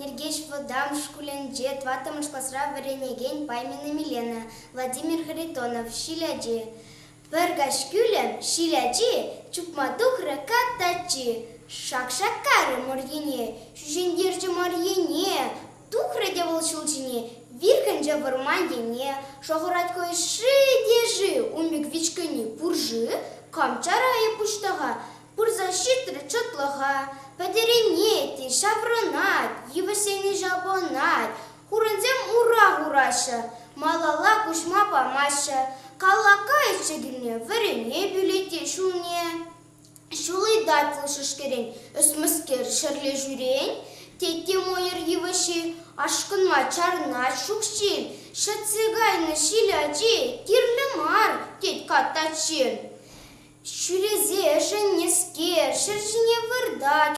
Нĕркеç вăтам шкулӗнче тваттӑмӑш классра вӗренеген Паймина Милена, Владимир Харитонов, Шилячи. Пӗркаш күлем, Шилячи, чупма тухры каттачи. Шак-шаккары морьене, шүжендерчі морьене, тухры де волшылчине, вирканча вырмандене, шохырат кой ши-дежи, умик вичкыни пуржи, камчарайы пуштага, пурза щитры чотлага, падеренети, шавронат, йывысени жабонат, хурынзем ура-ураша, малала кушма памаша, калакай чегилне, вірене бюлете шуне. Шулай датлы шышкерен, өсміскер шырле жүрен, тетте мойыр йывыши, ашкынма чарнат шукшин, шыцыгайны Шилячи, кирлі мар, тет каттачын. Шүрезе жыннескер, шыржыне вырдак,